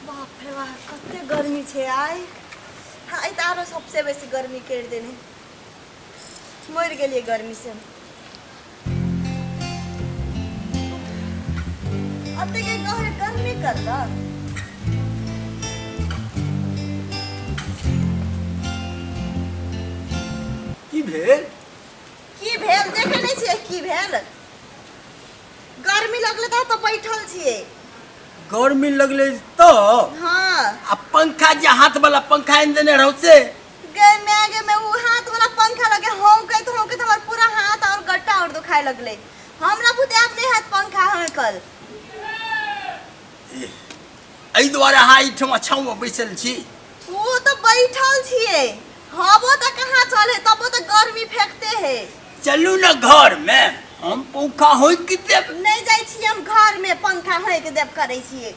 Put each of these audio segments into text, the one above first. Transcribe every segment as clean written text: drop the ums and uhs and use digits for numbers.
बाप रे बाप कते गर्मी छे आइ आइ त आरो सबसे बेसी गर्मी कर देने मर गेलिए गर्मी से अते के गहरे गर्मी कर द की भेल देखे नहीं छिए की भेल गर्मी लगले तो बैठल छिए गर्मी लगले तो हाँ आ पंखा जे हाथ वाला पंखा इन देने रहो से आगे में वो हाथ वाला पंखा लगे होके तो हमार पूरा हाथ और गट्टा और दुखाए लगले हमरा बुते अपने हाथ पंखा हमें कल एहि द्वारा अहाँ एहिठाम छाँव बैसल छी वो तो बैठल छिए हबो तो कहाँ चले तबो तो गर्मी फेंकते है चलू न घर में हम पंखा होई कि देब नहीं जाई छी हम घर में पंखा होए के देब करे छिए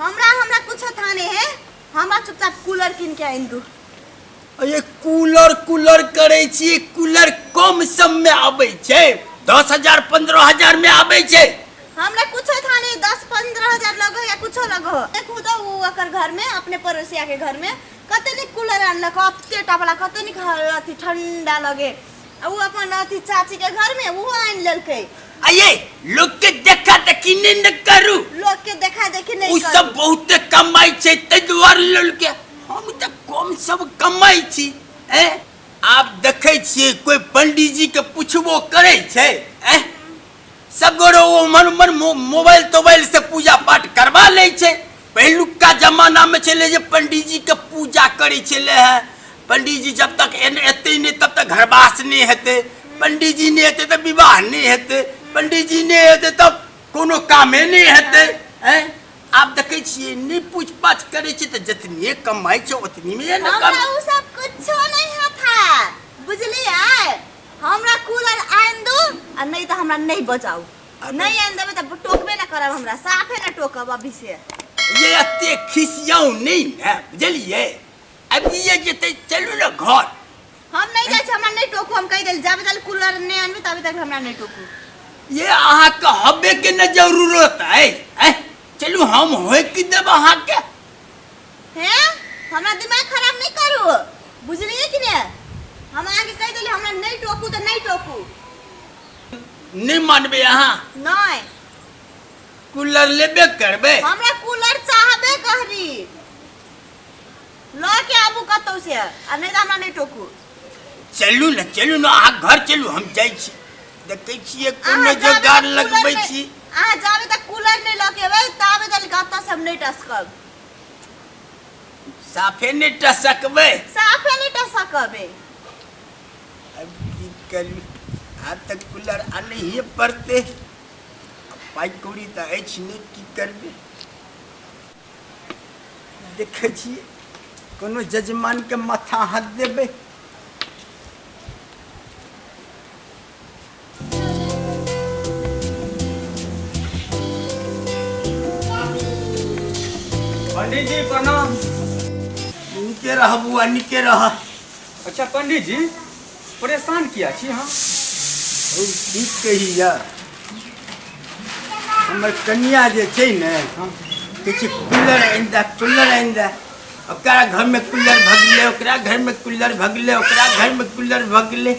हमरा कुछ थाने है हमरा चुपचाप कूलर किन के आइन दू ये कूलर करे छी कूलर कम सम में आबै छै 10,000 15,000 में आबै छै हमरा कुछ थाने 10-15 हजार लगो या कुछो लगो खुद वो अकर घर में अपने पड़ोसिया के घर में कते नि कूलर आनलक अत्ते टावला कते नि अथी ठंडा लगे वो अपन अथी चाची के घर में वो आन लेलके आये लोग के देखा देखी नहीं न करू लोग के देखा देखी नहीं उ सब बहुत कमाई छै तै द्वार ललके हम त कम सब कमाई छी हैं आप देखे छिए कोई पंडित जी के पूछबो करे छै हैं सब गोरो वो मन मोबाइल तोबाइल से पूजा पाठ करवा ले छै पहलुका जमाना में चले जे पंडित जी के पूजा करे छले है पंडित जी जब तक एते नहीं तब तक घरवास नहीं हेते पंडित जी नहीं हेते तब विवाह नहीं हेते पंडित जी नहीं हेते तब कोनो कामे नहीं हेते हैं आप देखे छिए नहीं पूछ पाछ करे छी त जितनी कमाई छै उतनी में न कम हमरा उ सब कुछो नहीं था बुझलिए हमरा कूलर आन दो आ नहीं तो हमरा नहीं बजाऊ नहीं आन देबे त टोकबे ना करब हमरा साफे ना टोकब अभी से ये अते खिसियाऊ नहीं है बुझलिए अब ये जते चलू न घर हम नहीं जाय छी हमरा नहीं टोकू हम कह देल जाबे तक कूलर नहीं आनबे तबे तक हमरा नहीं टोकू ये अहाँ के हबे के न जरूरत है चलू हम होय कि देब अहाँ के हैं हमरा दिमाग खराब नहीं करू बुझलिए कि नहीं हम आगे कह देली हमरा नहीं टोकू तो नहीं टोकू नहीं मानबे अहाँ नहीं कूलर लेबे करबे हमरा कूलर चाहबे कहरी लो के आबू कतौ से आ नहीं हमरा नहीं टोकू चलू न अहाँ घर चलू हम जाय छी देखे छिए कोनो जोगाड़ लगबै छी आ जाबे तक कूलर नहीं लकेबे ताबे तक गत्ता सब नहीं टसकब साफे नहीं टसकबे साफे नहीं टसकबे अब की करू आ तक कूलर आने ही पड़ते पाई कौड़ी त अछि नहीं की करबे देखे छिए कोनो जजमान के माथा हाथ देबे पंडित जी प्रणाम। निके रह बुआ निके रह अच्छा पंडित जी परेशान किया छी हाँ ठीक कहिया हमर कन्या जे छै ने किछु कूलर आनि दे ओकरा घर में कूलर भगले ओकरा घर में कूलर भगले ओकरा घर में कूलर भगले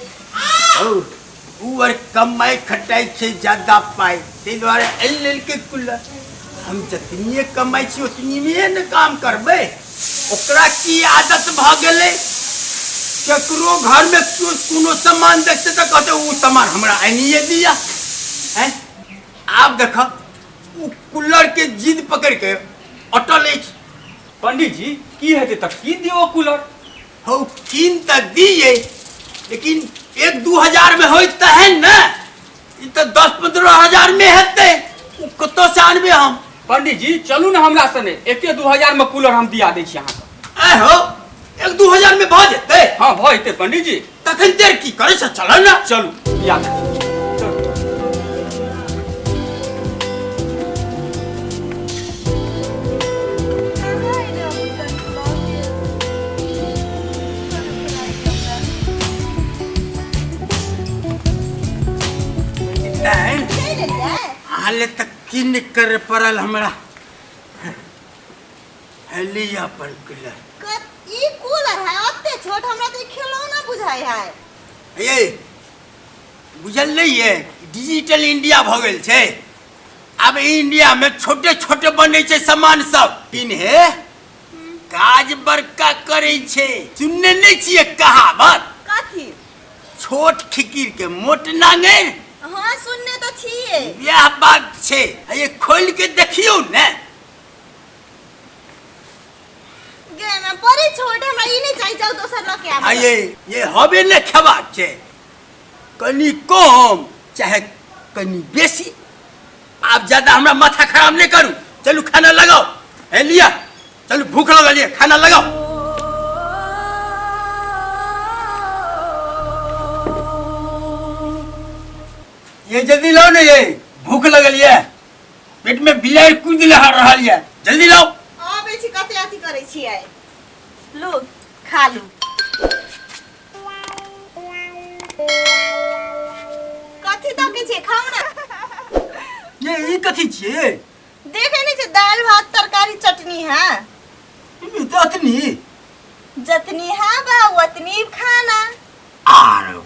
उ और कमाई खटाई छै ज्यादा पाई तै द्वारे एहि लेल के कूलर हम जितनी कमाई छी उतनी में न काम करबे ओकरा की आदत भ गेलै केकरो घर में कोनो सामान देखते तो कहते वो सामान हमरा आनिए दिया हैं आप देख वो कूलर के जिद पकड़ के अटल अछि पंडित जी की हेते तक कीन दियो कूलर हो कीन त दिए लेकिन 1-2 हजार में होइत त है न ई त 10-15 हजार में हेते कतो से आनबे हम पंडित जी चलू न हमरा सने 1-2 हजार में कूलर हम दिया दै छी अहाँ के ए हो 1-2 हजार में भ जेते हाँ भ जेते पंडित जी तखन देर की करे से चल न चलू दिया दै छी नहीं हाले तक की कर पड़ल हमरा लिया पर कूलर ई कूलर है ओते छोट, हमरा तो खिलौना बुझाय है। ये बुझल नहीं है, डिजिटल इंडिया भ गेल छै। अब इंडिया में छोटे छोटे बने छै सामान सब, इन्हें काज बड़का करे छै। सुनने नहीं छिए कहावत, कथी? छोट खिकीर के मोट नांगेर। हाँ सुनने तो छिए। यह बात छै, ये खोल के देखियो ने। गे मैं बड़ी छोट, हमरा ई नहीं चाहिए, जाओ दोसर ल के आब। ये हबे ने खेबाक छै, कनी कम चाहे कनी बेसी। आप ज्यादा हमरा माथा खराब नहीं करू, चलू खाना लगाओ। है लिया, चलो भूख लगल है, खाना लगाओ। ये जल्दी लाओ ना, ये भूख लगल है, पेट में बिलाइ कूद रहा है, जल्दी लाओ। आबे छी कते अथी करे छियै, लो खा लू। कथी तो के छै, खाओ ना। ये कथी छिए? देखे नहीं छै, दाल भात तरकारी चटनी है। ततनी जतनी है बा उतनी खाना। आरो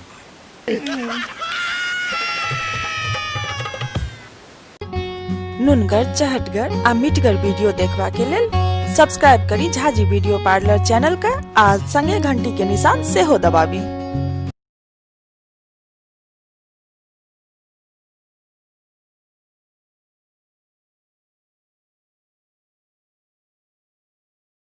नुनगर, चहटगर आ मिटगर वीडियो देखबा के लेल सब्सक्राइब करी झाजी वीडियो पार्लर चैनल का आ संगे घंटी के निशान से हो दबाबी।